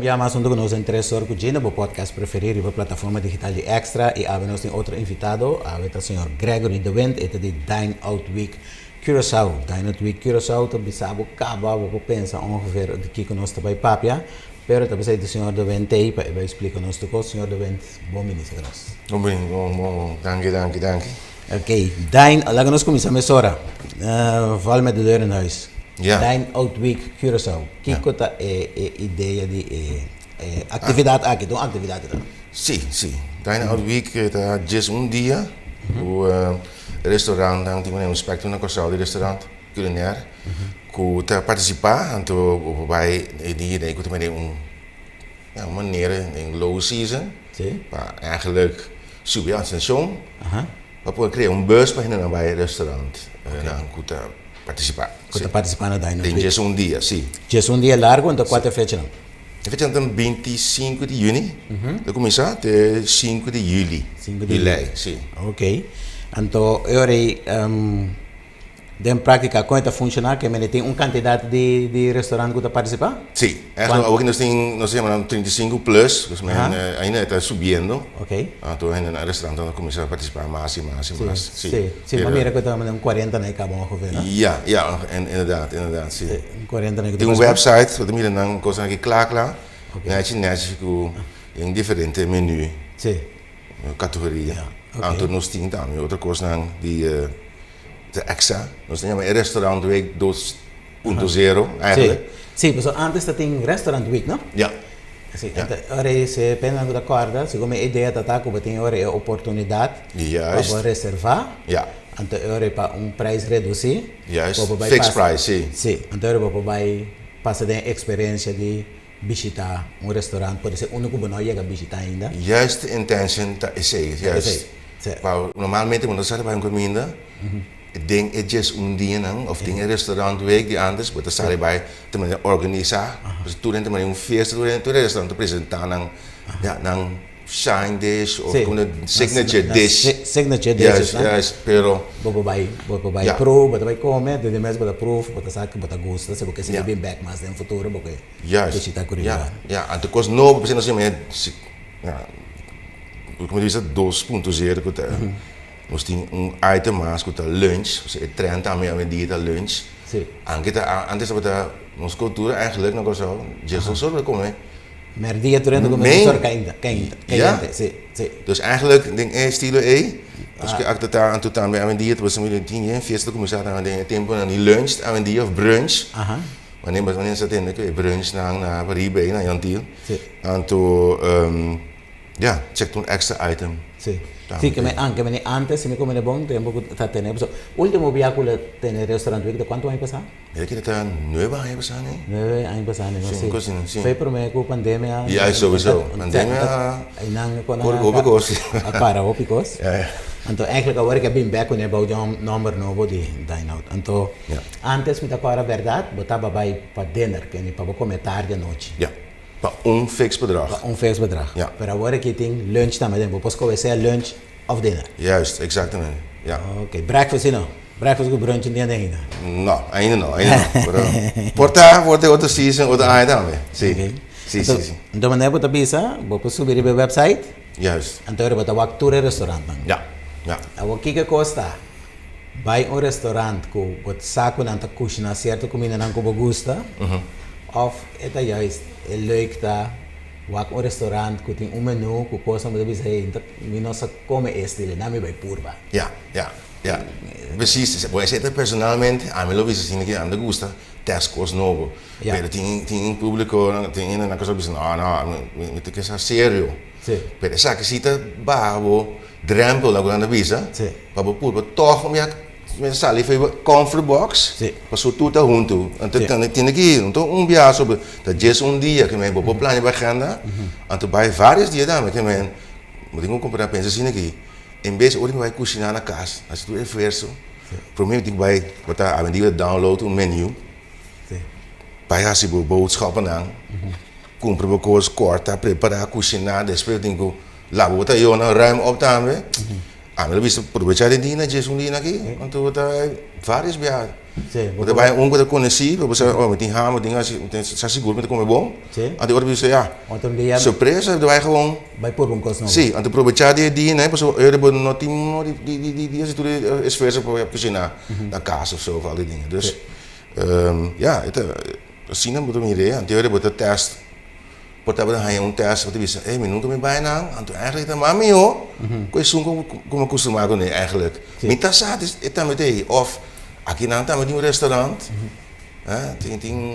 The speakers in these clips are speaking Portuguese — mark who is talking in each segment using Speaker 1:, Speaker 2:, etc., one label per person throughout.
Speaker 1: Ja, mas onde nós interessamos com o podcast preferido na plataforma digital de Extra e nós temos outro invitado, o senhor Gregory de Wind, é de Dine Out Week Curaçao. Dine Out Week Curaçao, também sabe acaba, vou pensar ongeveer de que nós também papia, pero também sei do senhor de Wind aí para explicar nós tudo, senhor de Wind, bom ministro.
Speaker 2: Bom, dank.
Speaker 1: Ok, Dine, lá nós começamos a hora, val met de deur in huis.
Speaker 2: Ja.
Speaker 1: Dine Out Week Curaçao. Que coisa é ideia de atividade aqui? Então, atividade tá?
Speaker 2: Sim. Dine Out Week é just dia. O restaurante tem um aspecto na Curaçao de restaurante culinaire. Que tá participar, então vai die que também uma maneira em low season.
Speaker 1: Sim.
Speaker 2: Para eigenlijk subir a station. Para poder criar bus para ir bij het restaurant. Que participar.
Speaker 1: Você participar na Dine Out Week?
Speaker 2: Tem dia, sim.
Speaker 1: Já largo, então quatro fechas não?
Speaker 2: Fecha então 25 de junho, começa até 5 de julho.
Speaker 1: 5 de
Speaker 2: julho, sim.
Speaker 1: Ok. Então, eu em prática, como funciona, que tem candidato de restaurante que está participar?
Speaker 2: Sim. Aqui nós temos 35 plus, dus ainda está subindo.
Speaker 1: Ok.
Speaker 2: Então, no restaurante nós começamos a participar mais.
Speaker 1: Sim, mas mira que estamos 40 na acaba ongeveer.
Speaker 2: Ja, inderdaad, sim.
Speaker 1: 40 na
Speaker 2: tem website, wat mira dan coisa aqui klaar. Net em diferente menu.
Speaker 1: Sim.
Speaker 2: Categoria.
Speaker 1: Okay.
Speaker 2: Então nós temos também outra coisa de extra. Nós temos restaurant week 2.0 eigenlijk.
Speaker 1: Sim, mas antes tem restaurant week, não?
Speaker 2: Ja.
Speaker 1: Sim, ora se pensa da corda, se como a ideia tá que tem ora é oportunidade para reservar.
Speaker 2: Ja.
Speaker 1: Então ora para preço reduzido.
Speaker 2: Juist. Fixed price, sim.
Speaker 1: Sim, então ora para vai passar a experiência de visitar restaurante, pode ser único que não chega a visitar ainda.
Speaker 2: Juist de intention is zeker, juist. Normalmente quando você vai comida, ding é just dia não, of ding restaurant week die anders, but você vai também organizar, dus tudo também feest do restaurante apresentar não shine dish of signature dish.
Speaker 1: Signature dish,
Speaker 2: yes, pero
Speaker 1: bobo vai pro, bobo vai comer, de mais bobo proof, bobo sabe que bobo gosta, se porque se bem back mais no futuro, porque visita curiosa.
Speaker 2: Ja, en depois novo, porque nós temos como diz 2.0 que tá. Nós temos item mais que tá lunch, você é trend também a dia lunch.
Speaker 1: Sim.
Speaker 2: Antes da nossa cultura eigenlijk nog zo, Jesus zo komen.
Speaker 1: Maar die het erin komen zorg ainda. Sim.
Speaker 2: Dus eigenlijk denk ik stilo als je achter daar aan toe aan bij een dieet was een 10 jaar, feest kom je aan de tempo aan die lunch, aan die of brunch. Wanneer zat in de brunch naar Paribe naar Jantiel. En toen check toen extra item.
Speaker 1: Sì, che anche antes mi come bon tempo sta tenendo. Ultimo viaggio nel ristorante da quanto hai passato?
Speaker 2: Che era 9 anni passato.
Speaker 1: 9 anni passato,
Speaker 2: sì.
Speaker 1: Fai per me con pandemia.
Speaker 2: Ja, sowieso. Pandemia. Por cose.
Speaker 1: Para opicos. Então, eigenlijk agora que bem back quando eu um número novo de Dine Out. Então, antes me tava a verdade, botava para dinner, que para comer tarde à noite.
Speaker 2: Ja. Para fix bedrag.
Speaker 1: Para fix bedrag.
Speaker 2: Ja.
Speaker 1: Maar agora que tem lunch também, depois que ser lunch of dinner.
Speaker 2: Juist, exactamente. Ja.
Speaker 1: Ok, breakfast não. Breakfast com brunch não ainda.
Speaker 2: Não, ainda não. Porta, outra season, outra ainda também. Sim. Sim.
Speaker 1: Então, maneira para bisa, vou subir para o website.
Speaker 2: Juist.
Speaker 1: Então, eu vou dar tour restaurante.
Speaker 2: Ja.
Speaker 1: O que custa? Vai restaurante que você sabe que cozinha certa comida não como gosta. Of é juist leuk daar. Waar restaurant que tem menu que coisa mas eles aí não se come este não me vai purba.
Speaker 2: Ja. Precies. Você zit personalmente, a mim lo visto assim que anda gosta, tescos novo. Pero tem público, tem na coisa bisa, não, me tem que ser sério.
Speaker 1: Sim.
Speaker 2: Pero essa que cita babo, drempel lá quando visa.
Speaker 1: Sim.
Speaker 2: Babo purba, toch me sali foi comfort box.
Speaker 1: Sim.
Speaker 2: Passou tudo junto. Então tem aqui, então viagem sobre, just dia que me vou planear para agenda. Então vai vários dias da que me tenho que comprar pensa assim aqui. Em vez de vai cozinhar na casa, as tu é verso. Para mim tem vai botar a medida download menu.
Speaker 1: Sim.
Speaker 2: Vai assim boodschappen dan. Comprar uma coisa corta, preparar, cozinhar, depois tenho lá botar eu na ruim op também. Ah, mas visto aproveitar de dia, just um dia aqui, então tá vários viagens.
Speaker 1: Sim.
Speaker 2: Você vai que eu conheci, você oh, tem ramo, tem seguro, mas como é bom.
Speaker 1: Sim.
Speaker 2: Até agora você ah,
Speaker 1: Outro dia
Speaker 2: surpresa, vai gewoon.
Speaker 1: vai por um coisa nova.
Speaker 2: Sim, então aproveitar de dia, né? Porque eu depois não tenho de se tudo esforço para cozinhar na casa ou so, al die dingen. Dus ja, het assim não botou minha ideia, então eu depois teste. Portanto, eu teste, eu disse, hey, nunca me bijna, então eigenlijk dan mami hoor, como acostumado nee eigenlijk. Minta saat is het dan meteen of aqui não tá met een restaurant, tem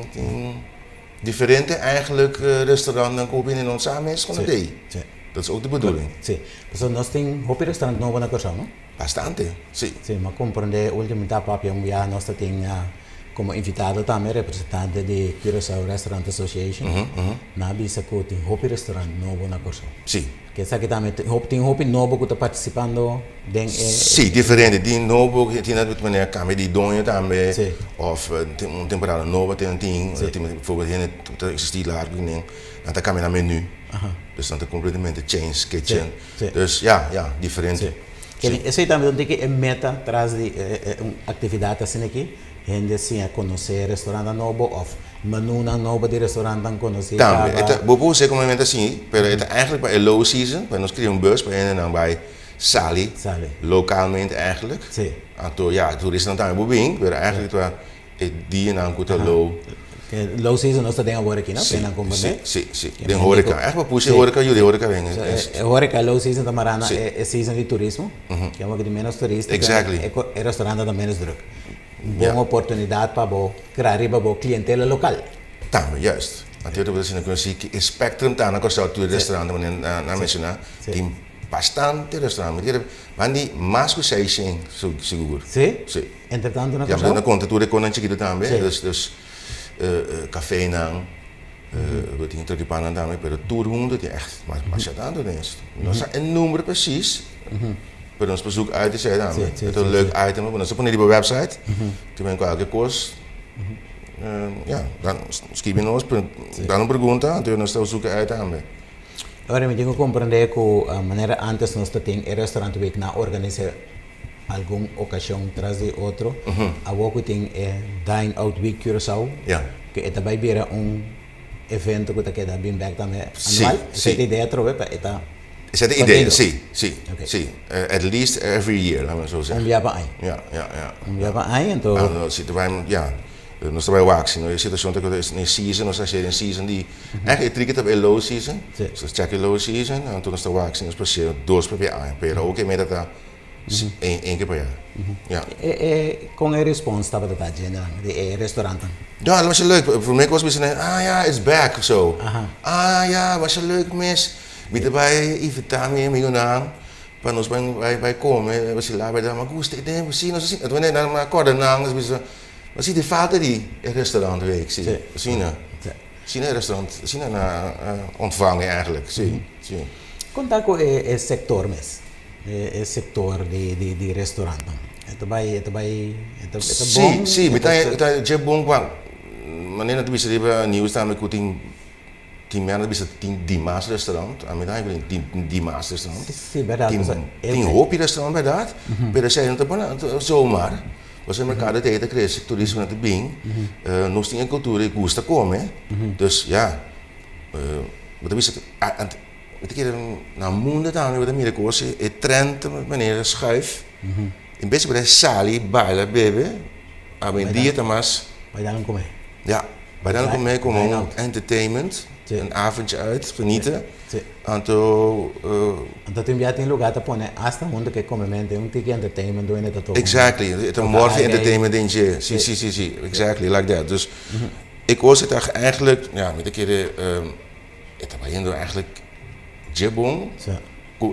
Speaker 2: diferente eigenlijk restaurant dan koop je in ons samen is gewoon een Dat is ook de bedoeling.
Speaker 1: Sim. Então nós tem hopi restaurante novo na Corsão, não?
Speaker 2: Bastante, sim.
Speaker 1: Sim, mas compreende último etapa para já nós tem como invitado também representante de Curaçao Restaurant Association. Na bisa ko tem hopi restaurante novo na Corsão.
Speaker 2: Sim.
Speaker 1: Que essa aqui também tem hopi novo que está participando den
Speaker 2: Sim, diferente. Die novo que tinha met meneer Kamer die donje também.
Speaker 1: Sim.
Speaker 2: Of temporada nova tem bijvoorbeeld hier het existiert laat ik dan kan je naar menu. Dus dan completamente change kitchen. Dus ja, diferente.
Speaker 1: Esse também tem que meta atrás de atividade assim aqui. Gente assim a conhecer restaurante novo of menu novo de restaurante conhecer.
Speaker 2: Também, vou ser como assim, pero eigenlijk bij low season, bij ons krijgen bus bij en dan bij Sali, localmente eigenlijk.
Speaker 1: Sim.
Speaker 2: Então, ja, toeristen dan também bem, pero eigenlijk waar die en goed low.
Speaker 1: Low season nós temos agora aqui, não?
Speaker 2: Sim. Den horeca, eigenlijk puxar horeca, jullie horeca vem.
Speaker 1: Horeca low season da Marana é season de turismo, que é uma de menos turista.
Speaker 2: Exactly.
Speaker 1: É restaurante da menos druk. Boa oportunidade para criar uma clientela local.
Speaker 2: Também, juist. Natuurlijk dat je kunt zien, het spectrum daar naar Corsão toe restaurant na mencionar, tem bastante restaurante, maar die mais que 600 seguro.
Speaker 1: Sim?
Speaker 2: Sim.
Speaker 1: Entretanto na
Speaker 2: Ja,
Speaker 1: Corsão.
Speaker 2: na conta tudo com chiquito também, dus café não, we dingen terug die pannen daarmee, pero toerhonden die echt, maar je dat doen is. Dat is een nummer precies. Bij ons bezoek uit is het het een leuk item, maar dan is op die website. Toen ben ik elke koers. Ja, dan schrijven we ons, dan een pergunta, toen nós estamos zoeken uit aan.
Speaker 1: Agora me tenho que compreender que a maneira antes nós tínhamos o restaurante week na organizar alguma ocasião traz de outro. Agora que tem Dine Out Week Curaçao, que é também vira evento que está bem back também anual. Essa ideia trove para eta.
Speaker 2: Is dat de idee? Sim. At least every year, laten we zo zeggen.
Speaker 1: Jaar per
Speaker 2: Ja.
Speaker 1: jaar per jaar, en toch?
Speaker 2: Dan zitten wij, ja, nós trabalhamos assim, nós situação que é em season, nós achamos em season die, eigenlijk drie keer in low season, dus check in low season, en toen nós trabalhamos nós passamos 2 per jaar, pero ook met dat één keer per jaar. Ja.
Speaker 1: Com a resposta estava da gente, de restaurante.
Speaker 2: Ja, dat was leuk. Voor mij was het ja, it's back of zo. Ja, was leuk mis. Weet je bij Ivitami, miljonaar, van ons bij komen, was je laat bij dat, maar hoe is het? We zien ons zien. Het wanneer dan maar kort en we zien de vader die in restaurant week, zie je? Zien een restaurant, zien een ontvangen eigenlijk, zie.
Speaker 1: Conta com o sector mes, o sector de restaurante. É bom.
Speaker 2: Sim, é bom quando, mas não bisa dia news também que tem menos bisa tem Dimas restaurant, a medida que tem Dimas restaurant.
Speaker 1: Sim, verdade.
Speaker 2: Tem hopi restaurant verdade, pero sei não tá bom, zomaar. Was in mercado de eten cresce, toerisme net bem. Nós temos cultura e gosta comer. Dus ja, wat is het? Weet je, na mundo dan wat meer koos, het trend meneer schuif. In best bij sali, baila, baby. Aber die tamas.
Speaker 1: Bij dan komen.
Speaker 2: Ja, bij dan komen gewoon entertainment, een avondje uit, genieten. Então
Speaker 1: tu enviaste em lugar para pôr hasta mundo que come mente ticket entertainment do ene todo.
Speaker 2: Exactly, het een morgen entertainment in je. Zie, exactly like that. Dus ik was het eigenlijk, ja, met een keer het bij eigenlijk jebong.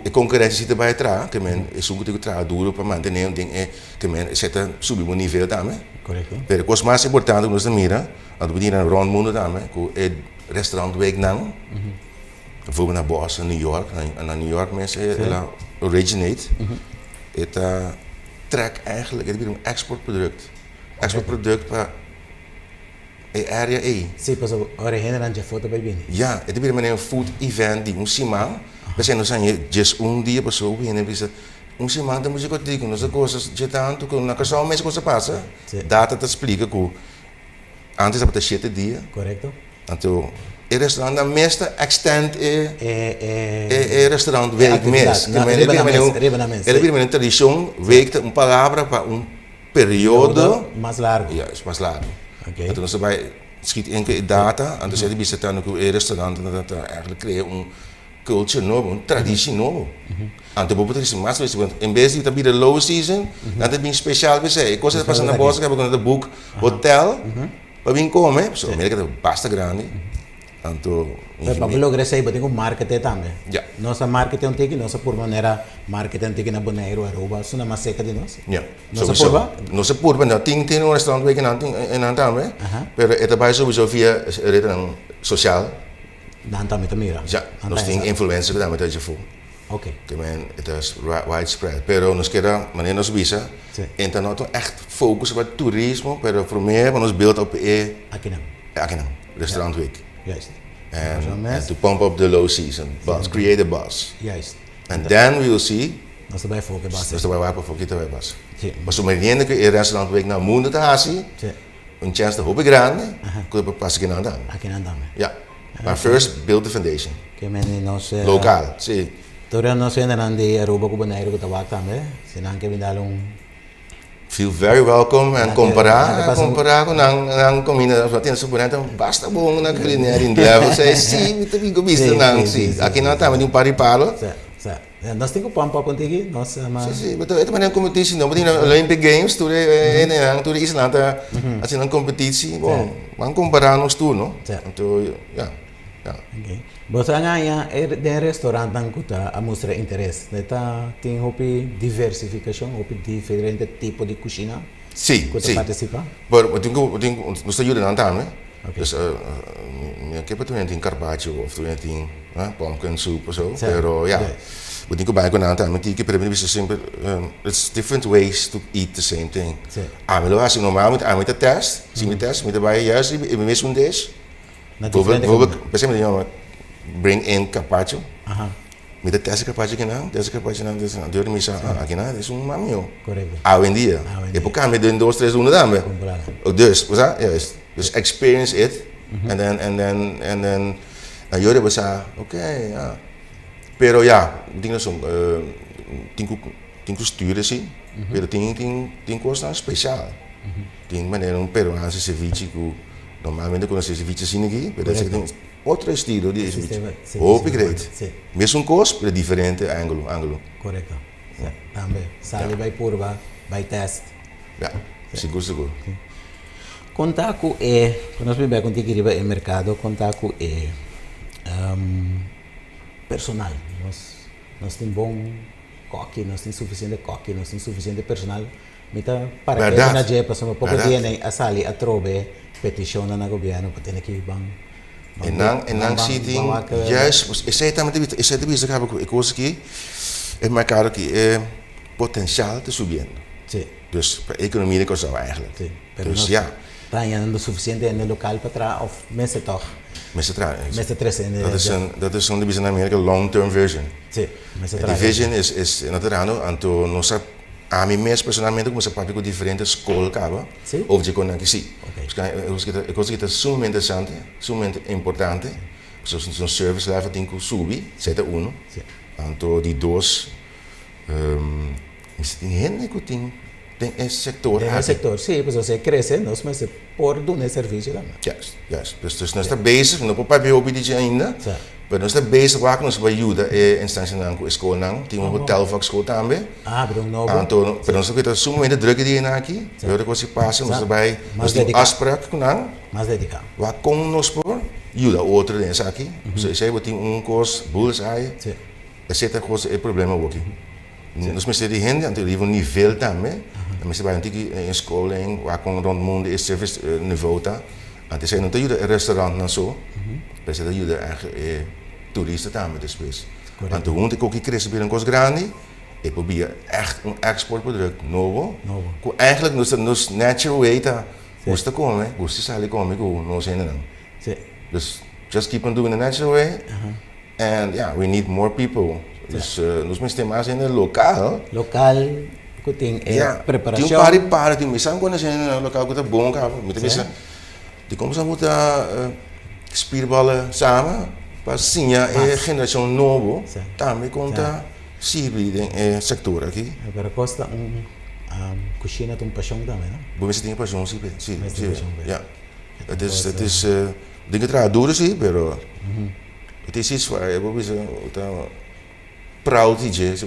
Speaker 2: E concorrentie zit erbij tra, que men is ook natuurlijk tra duro para manter ding que men zeta subir um nível também.
Speaker 1: Correto.
Speaker 2: Pero coisa mais importante nos mira, quando we naar rond mundo também, com het restaurant week não. Bijvoorbeeld naar Boston, New York, naar New York mensen originate. Het trek eigenlijk, het is een exportproduct. Exportproduct para area E.
Speaker 1: Sim, mas origine dan je foto bij binnen.
Speaker 2: Ja, het is een food event die moet zien man. We zijn dus aan je just dia pessoa e we se manda música tico, não sei coisas de tanto que na casa mais coisa passa.
Speaker 1: Sim.
Speaker 2: Data te explica que antes era 7 dias.
Speaker 1: Correto?
Speaker 2: Então, o restaurante meeste extend restaurant week mês. Ele vira uma tradição, week uma palavra para período
Speaker 1: mais largo.
Speaker 2: Ja, mais largo.
Speaker 1: Okay.
Speaker 2: Então você vai schiet enkele data en dan zet je visitando que o restaurant dat eigenlijk creëren culture novo, traditie novo. En dan bijvoorbeeld is het maas, want in Bezig dat bij de low season, dat het een speciaal bij zij. Ik was het pas aan de bos, ik heb het boek hotel, waar we komen, zo Amerika dat basta grande. En toen
Speaker 1: para lograr isso aí, tem um marketing também.
Speaker 2: Ja.
Speaker 1: Nossa marketing tem que nossa por maneira marketing tem que na Bonaire Aruba, isso não é mais seca de nós.
Speaker 2: Ja.
Speaker 1: Nossa purba?
Speaker 2: Nossa purba, nou tem um restaurant week en aan também. Pero het daarbij sowieso via reden social.
Speaker 1: Dan também te mira.
Speaker 2: Ja, nós tem influencer que daarmee dat je voelt.
Speaker 1: Okay.
Speaker 2: Het is widespread. Pero nos queda, wanneer nos visa, en dan echt focussen op toerisme, pero voor meer van ons beeld op Akinam, restaurant week.
Speaker 1: Juist.
Speaker 2: And to pump up the low season, buzz, create a buzz.
Speaker 1: Juist.
Speaker 2: And then we will see.
Speaker 1: Nós também foca bastante.
Speaker 2: Nós também vai para focar também buzz. Mas o menino que é restaurant week na mundo tá assim, chance de hoop grande, que eu passo aqui na andam.
Speaker 1: Aqui na andam.
Speaker 2: Ja. Maar first build the foundation.
Speaker 1: Que menos
Speaker 2: lokaal, sim.
Speaker 1: Τώρα nós ainda de Aruba com Bonaire com Tabak também, senão que me dá
Speaker 2: Feel very welcome en comparar com nang comida, só tem suportando basta bom na culinária in level, sei sim, muito bem visto nang sim. Aqui não tá, mas um paripalo.
Speaker 1: Nós temos que pampa contigo, nós mas
Speaker 2: sim, betul. Itu mana kompetisi, não, betul. Olympic Games, tu de Islanda, assim na competitie, bom, vamos comparar nos tu, não? Então, ja.
Speaker 1: Okay. Você ganha de restaurante dan kuta a mostrar interesse. Neta tem hopi diversificação, hopi diferente tipo de cozinha.
Speaker 2: Sim,
Speaker 1: sim. Participa.
Speaker 2: Pero eu tenho nos ajuda não tá, né? Dus minha que tu tem carpaccio of tu tem, pumpkin soup ou so. Pero ja. Eu tenho bij kunnen aantaan, maar die keer hebben we simpel, it's different ways to eat the same thing. Amelo als je normaal met de test, zie je test, met erbij juist in mis een dish. Bijvoorbeeld, bring in carpaccio. Met de test carpaccio gedaan, dus door de misa, dat is een mamio.
Speaker 1: Correct.
Speaker 2: Hour in die. Je hebt elkaar met de doos 3 doen dan. Ook dus, was dat? Juist. Dus experience it, and then, jullie was oké, ja. Pero ja, ik denk dat zo'n, tinko sturen zie, pero tinko is dan speciaal. Tinko maar een Peruaanse ceviche, normalmente quando você ceviche assim aqui, pero você tem outro estilo de ceviche. Hoop ik reed. Mesmo coisa, pero diferente ângulo.
Speaker 1: Correto. Também. Sali vai purba, vai test.
Speaker 2: Ja, seguro.
Speaker 1: Contato quando nós vamos contigo riba no mercado, contato personal. Nós temos bom coque, nós temos suficiente coque, nós temos suficiente personal. Mita para que na jepa sama pouco viene a sali a trove petição na governo para ter aqui bang.
Speaker 2: En dan ziet hij juist, ik zei het bezig heb ik was aqui, het mercado que potenciaal te subindo. Dus para economia que zou eigenlijk. Dus ja.
Speaker 1: Está ganhando suficiente no local para trás of mensen toch?
Speaker 2: Mensen trás. Dat is een beetje in Amerika long-term vision. Die vision is natuurlijk aan to nossa a mim mesmo personalmente como se papi com diferentes escolas acaba ou de quando aqui sim eu gosto que é sumamente interessante sumamente importante so service level tem que subir seta uno então de dois tem gente que tem esse setor
Speaker 1: sim pois você cresce nós mas por dar um serviço lá
Speaker 2: yes dus nós está basic não pode papi obediente ainda mas nós está basic waar nós vai ajuda instância na escola não tem hotel vak school também
Speaker 1: pero novo
Speaker 2: então pero nós que sumamente druk die aqui eu que você passa nós vai nós tem afspraak não
Speaker 1: mais dedicado
Speaker 2: waar kom nós por ajuda outro desse aqui so sei eu tenho curso bullseye zit er gewoon problema aqui nós mesmo die gente então even nível também nós vai em scholing waar kom rond mundo is service niveau tá antes sei não tem ajuda restaurant não so mas ele ajuda eigenlijk toeristen também depois. Want hoe ik ook hier cresce bij een kost grande, ik probeer echt een exportproduct novo. Que eigenlijk nos natural way ta moest komen, moest sali komen, go no zijn dan. Dus just keep on doing the natural way. And yeah, we need more people Dus nós temos in lokaal.
Speaker 1: Local, kuting preparação.
Speaker 2: Tem um par de missão quando a gente no lokaal que bom cara, muita vez die komen samen spierballen samen, para sim a geração nova, também conta sirvi em sector aqui.
Speaker 1: Agora costa cozinha tem paixão também, não?
Speaker 2: Bom, você tem paixão, sim, sim, ja. Het is dingen trouwens dure sim, pero het is iets waar je bijvoorbeeld proud is,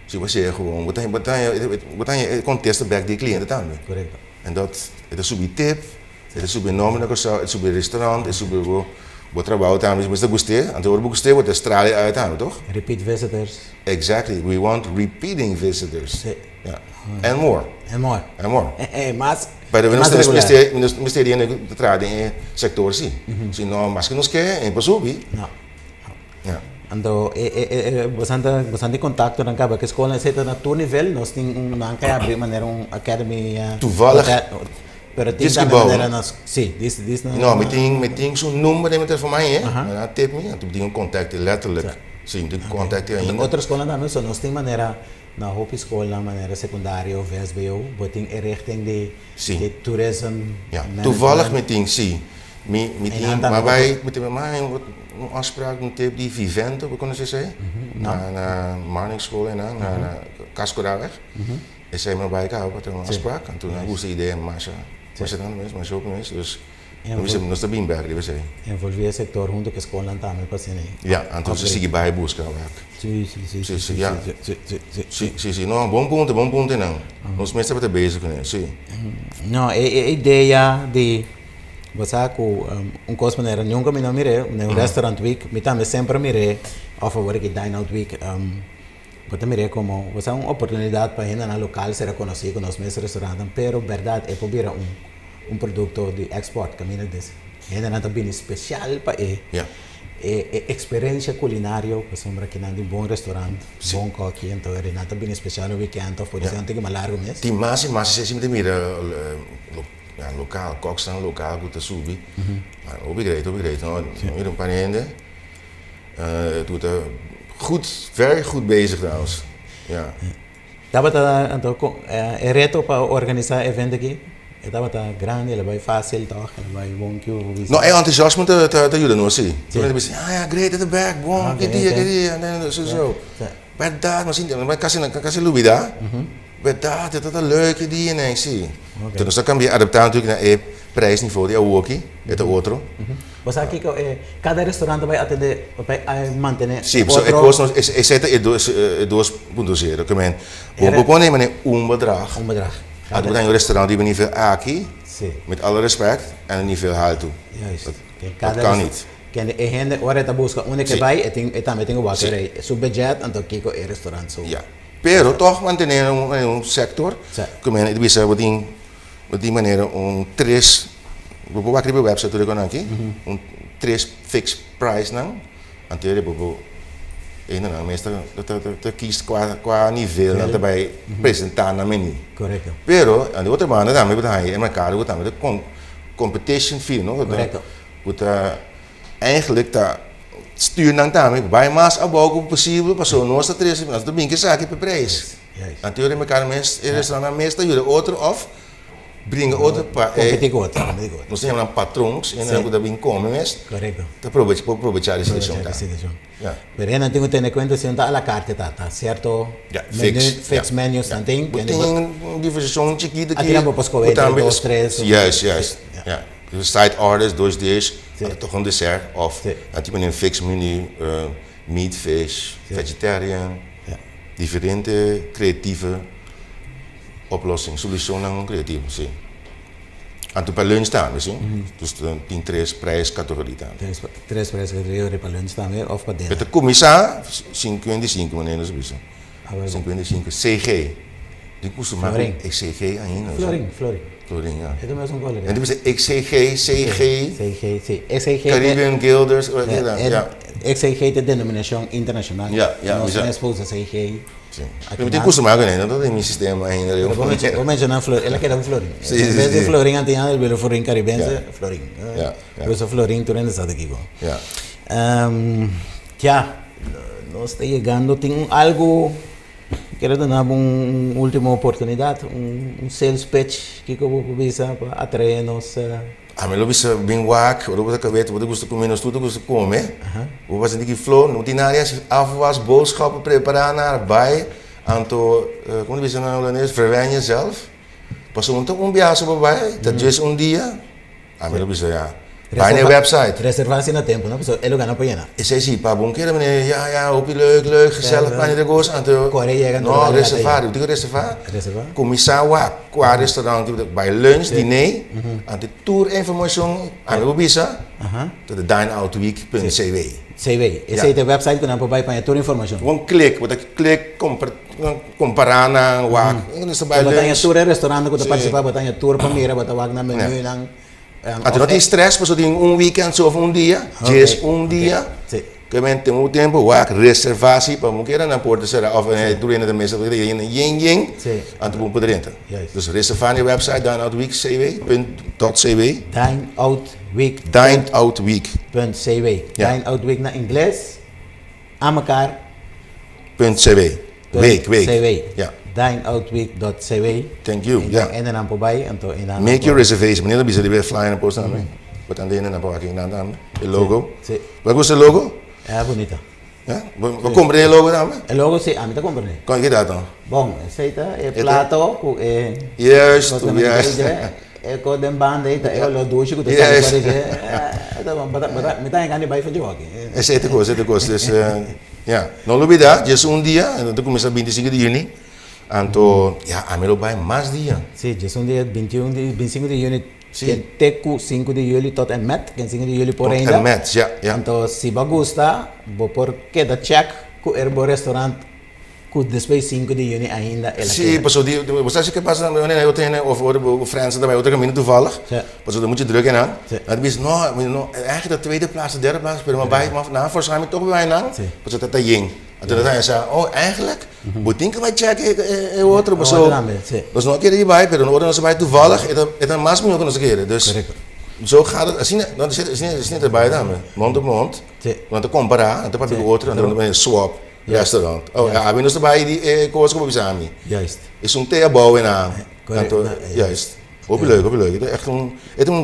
Speaker 2: se você gewoon, wat je contesta back die cliënten também.
Speaker 1: Correto.
Speaker 2: En dat, het is sobre tip, het is sobre nome na coisa, het is sobre restaurant, het is sobre o trabalho também, mas gostei, então eu gostei, wat estrada uit também, toch?
Speaker 1: Repeat visitors.
Speaker 2: Exactly, we want repeating visitors. Yeah. And more.
Speaker 1: And more.
Speaker 2: And more.
Speaker 1: Mas
Speaker 2: para nós misteria de trade em sector sim. Se não, mas que nos quer, é impossível.
Speaker 1: Não. Então, bastante contato na cabo que a escola é na todo nível, nós temos não quer abrir maneira academy.
Speaker 2: Toevallig.
Speaker 1: Pero tem da maneira nós, sim, diz
Speaker 2: não. Meting zo'n nummer de telefoon hè? Maar tip me, toen die contact letterlijk. Sim, die contact ainda.
Speaker 1: Outra escola também, só nós tem maneira na hope escola, maneira secundária ou VSBO, botem richting de toerisme.
Speaker 2: Ja, toevallig meting sim. Meting, maar wij met mij een afspraak met die Vivento, we kunnen ze zeggen, naar Marningschool en naar Cascoraweg. En zij maar bij elkaar wat een afspraak. En toen hoe ze idee en Masha, was het dan maar zo geweest. Dus we zijn nog steeds bij die we zeggen.
Speaker 1: Envolver o sector junto com a escola também para ser.
Speaker 2: Ja, então ze seguir bij buscar werk. Sim, não, bom ponto não. Nós mesmos estamos bezig com isso, sim.
Speaker 1: Não, a ideia de você com coisa maneira nunca me não mirei, no restaurant week, me também sempre mirei a favor que dine out week. Você mirei como você uma oportunidade para ir na local ser reconhecido nos meus restaurantes, pero verdade é procurar produto de export, caminho desse. Ainda não está bem especial para experiência culinária, para sombra que não tem bom restaurante, bom coque, então é não está bem especial no weekend, ou por isso não tem que mais largo mesmo.
Speaker 2: Tem mais se sempre mira lokaal, kokstaan lokaal goed te subir. Maar opgegrepen, nou, weer een paar ende. Doet very goed bezig trouwens. Ja.
Speaker 1: Dat was een reto para organizar evento aqui. Dat was grande, ele vai fácil toch, ele vai bom que o
Speaker 2: No, é entusiasmo te ajuda não sim. Toen heb je ja, great at the back, bom, que dia, en dan zo. Verdade, mas kasi lubida. Verdade, dat is leuk die en nee, zie. Toen dus dan kan je adapteren natuurlijk naar het prijsniveau die ook het outro.
Speaker 1: Mas aqui cada restaurante vai atender, vai manter.
Speaker 2: Sim, so ik was nog, ik zet het doos puntueren. Que men, we ponen maar een bedrag.
Speaker 1: Een bedrag.
Speaker 2: Het wordt een restaurant die niet veel aki, met alle respect en niet veel haal toe.
Speaker 1: Juist.
Speaker 2: Dat kan niet.
Speaker 1: Que a gente agora está buscando onde que vai, e também tem o water, su budget, então que é restaurante.
Speaker 2: Ja. Pero toch mantener un sector, que men, het is op die manier een tres, we hebben een website natuurlijk ook, een tres fixed price nang, en toen hebben we meestal dat kiest qua niveau dat erbij presenteren naar menu.
Speaker 1: Correcto.
Speaker 2: Pero aan de andere maanden dan hebben we in elkaar we dan de competition feel, no?
Speaker 1: Correcto.
Speaker 2: Eigenlijk dat stuur nang daarmee bij mas abouw possível passou nossa tres, nós do bem que sabe per prijs. En toen hebben we elkaar restaurant meestal jullie outro of brengen outro para nós temos um patrões e não podemos comer mesmo.
Speaker 1: Correcto.
Speaker 2: Te aproveitar essa situação.
Speaker 1: Ja. Pero ainda tenho que ter em conta se não está à la carte, tá certo? Fix menus, não tem?
Speaker 2: Tem uma divisão chiquita
Speaker 1: aqui. Aqui não posso comer 2, 3.
Speaker 2: Yes. Ja. Dus side orders, 2 dias, toch een dessert of tipo een fix menu, meat, fish, vegetarian, diferente creatieve oplossing, solution naar creatief, sim. En toen bij lunch staan, sim. Dus die tres prijscategorie staan.
Speaker 1: Tres prijscategorieën bij lunch staan weer of bij dinner.
Speaker 2: Met de commissar, 55 meneer, zo is 55 CG. Die moesten maken XCG aan je. Florin, ja.
Speaker 1: Het is een collega.
Speaker 2: En die was XCG,
Speaker 1: CG,
Speaker 2: Caribbean Guilders,
Speaker 1: ja. XCG de denominação internacional.
Speaker 2: Ja.
Speaker 1: Nós esposa CG.
Speaker 2: Eu tenho que maken, né? Dat is mijn systeem ainda.
Speaker 1: Vou mencionar Florin, ela quer um Florin. Em vez de Florin antiano, ele veio Florin caribense, Florin. Eu sou Florin, tu não estás aqui.
Speaker 2: Ja.
Speaker 1: Ja, no está llegando, tengo algo, quiero dar una última oportunidad, un sales pitch que como visa para atraernos.
Speaker 2: A mim, eu bisa bem wak, eu vou ver, eu gosto de comer, nós tudo gosto de comer. Eu vou fazer flow, não tem nada, afwas, boodschappen prepareren naar bij, anto, como diz na holandês, verwen jezelf. Pas untuk biasa bij, dat is dia. A mim, eu bisa ja. Bij een website.
Speaker 1: Reservatie na tempo, no? So, elo gana pa yan.
Speaker 2: Ik zei, zie, pa, bon keer, meneer, ja, hoopje leuk, gezellig, bij de goos, anto. No, reservar, ik reservar.
Speaker 1: Reservar?
Speaker 2: Commissar wak, qua restaurant, bij lunch, diner, anto tourinformatie, aan de bisa, tot de dineoutweek.cw.
Speaker 1: CW, esa é a website que nós podemos para toda a informação.
Speaker 2: Gewoon klik, wat ik klik, comparar na wak.
Speaker 1: Bota em tour restaurante que tu participa, bota em tour para mira, bota wak na menu nang.
Speaker 2: Até não tem stress, mas tem weekend of dia, just dia. Que men tem tempo, wak reservatie, para mulher na porta será of durante a mesa de ying. Anto bom poder entrar. Dus reservar na website dineoutweek.cw.
Speaker 1: Dineoutweek.cw. Dineoutweek na inglês. Aan elkaar.
Speaker 2: .cw. Week.
Speaker 1: Ja. Dineoutweek.cw.
Speaker 2: Thank you. Ja.
Speaker 1: En dan voorbij en to
Speaker 2: make your reservation. Meneer, dan bisa die weer flyer post aan mij. Wat aan de ene en dan ik aan het logo. Wat was het logo?
Speaker 1: Ja, bonita.
Speaker 2: Ja? We compren el logo dan?
Speaker 1: El logo sí, a mí te compré.
Speaker 2: Kan je dat dan?
Speaker 1: Bon, aceita, el plato,
Speaker 2: juist.
Speaker 1: El code en band, el lo douche, que te sabe me está engane bij van jogo.
Speaker 2: Zet de kost. Dus ja, no lo olvida, just un día, entonces comienza el 25 de junio. Anto, ja, a mí lo vai más día.
Speaker 1: Sí, just un día 25 de junio. Sí. Teku 5 de julio tot en met, 5 de julio por ainda.
Speaker 2: Tot en met, ja.
Speaker 1: Então, se você gusta, vou por cada check com o restaurante que depois 5 de junho ainda.
Speaker 2: Sim, passou die, você acha que passa eu tenho of Fransen daarbij outra caminho toevallig. Passou dan moet je druk in aan. Dan ben je no, eigenlijk de tweede plaats, de derde plaats, maar bij maar na waarschijnlijk toch bij aan. Passou dat jing. En toen hij zei, oh eigenlijk, moet denken wij checken outro persoon. Dus nog een keer hierbij, maar dan worden ze bij toevallig, het een maas moet nog eens keren. Dus zo gaat het. Het is niet erbij dan, mond op mond. Want dan compara, en dan pak ik outro en dan ben je swap. Restaurant. Oh ja, we zijn erbij die koos op Bizami.
Speaker 1: Juist.
Speaker 2: Is een theabouw in aan. Juist. Hoop je leuk. Het is echt een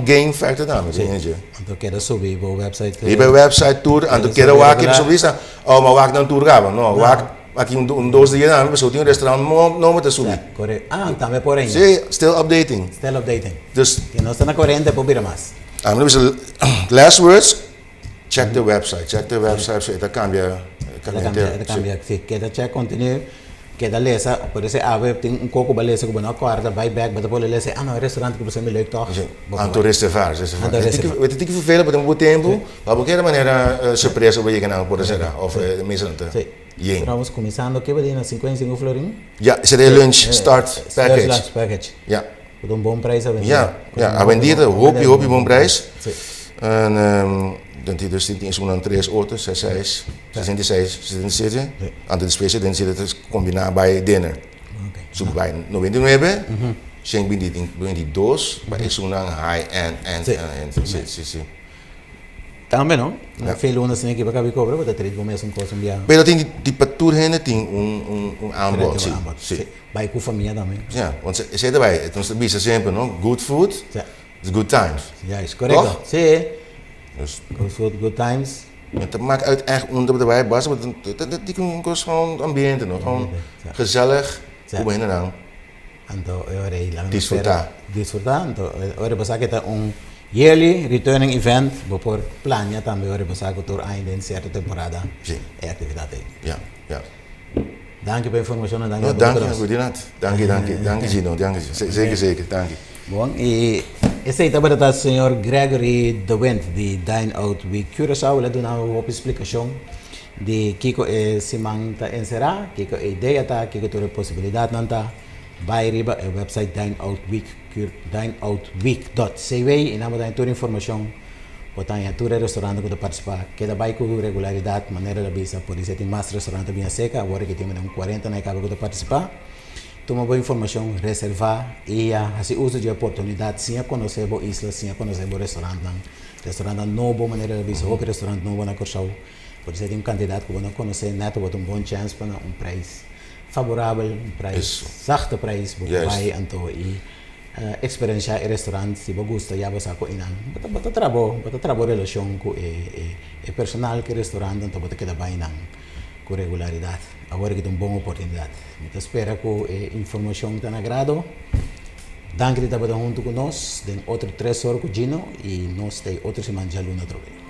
Speaker 2: game factor daar met je.
Speaker 1: Dan kan je zo bij je website.
Speaker 2: Je bij website tour en dan kan je waar je zo vliegen. Oh, maar waar ik dan tour gaan? No, waar ik een doos die je dan, we zouden een restaurant no met de soep.
Speaker 1: Correct. Ah, dan por ahí.
Speaker 2: Sí, still updating. Dus
Speaker 1: que no está na corriente por mira más.
Speaker 2: Last words. Check the website. So dat kan je.
Speaker 1: Sí, queda check continue, queda lesa, por ese ave tem coco balesa que bueno acorda vai back, mas depois lesa, no restaurante que você me leuk toch.
Speaker 2: Anto reservar. Weet je vervelend met een goed tempo, maar op een maneira surpresa bij je kanaal por será of mesmo
Speaker 1: Sí. Estamos começando que vai na 55 florin.
Speaker 2: Ja, seria lunch start package.
Speaker 1: Lunch package.
Speaker 2: Ja.
Speaker 1: Met een bom prijs hebben.
Speaker 2: Ja, a vendida, hoop je bom prijs. En dan die dus die zo'n 3 auto's, 66, 67. En de special dan zit het combinar bij dinner. Zo bij 99, zijn die doos, bij zo'n high-end en
Speaker 1: Também não. Veel lunas nem que vai caber cobra, mas tem como é um coisa enviar.
Speaker 2: Pero tem die patoer heen tem aanbod,
Speaker 1: sim. Bij com família também.
Speaker 2: Ja, want ze zitten bij, het is best simpel, no? Good food, it's good times.
Speaker 1: Juist, correcto. Sí. Good food, good times.
Speaker 2: Het maakt uit echt onder de wijbas, want die kost gewoon ambiente, no? Gewoon gezellig. Hoe ben je dan?
Speaker 1: Então,
Speaker 2: Disfrutar.
Speaker 1: Então, agora você que tá yearly returning event, por planja também agora você que tur ainda em certa temporada.
Speaker 2: Sim.
Speaker 1: É atividade.
Speaker 2: Ja.
Speaker 1: Dank je voor de informatie en dank je.
Speaker 2: Dank je, Gino. Zeker. Dank je.
Speaker 1: Bom, e esse aí também está o senhor Gregory De Wind, de Dine Out Week Curaçao. Ele deu uma explicação de Kiko é Simang tá encerrar, Kiko é ideia tá, Kiko toda possibilidade não tá. Vai riba o website dineoutweek.cw e nada da toda informação. Botar em toda restaurante que tu participar, cada vai com regularidade, maneira da visa, por isso tem mais restaurante bem seca, agora que tem 40 na casa que tu participar. Toma boa informação, reservar e assim uso de oportunidade, sim a conhecer boa isla, sim a conhecer boa restaurante novo, maneira de visa, outro restaurante novo na Curaçao. Pode ser um candidato que não conhece neto, bota bom chance para um preço favorável, preço, zachte preço, vai então e experienciar restaurante, se você gosta, já você com inang, bota trabalho relação com o personal que restaurante, então bota que dá bem com regularidade. Agora que tem uma boa oportunidade. Então espero que a informação tenha agrado. Danke que estava junto conosco, tem outro 3 horas com Gino e nós temos outra semana de aluno outra vez.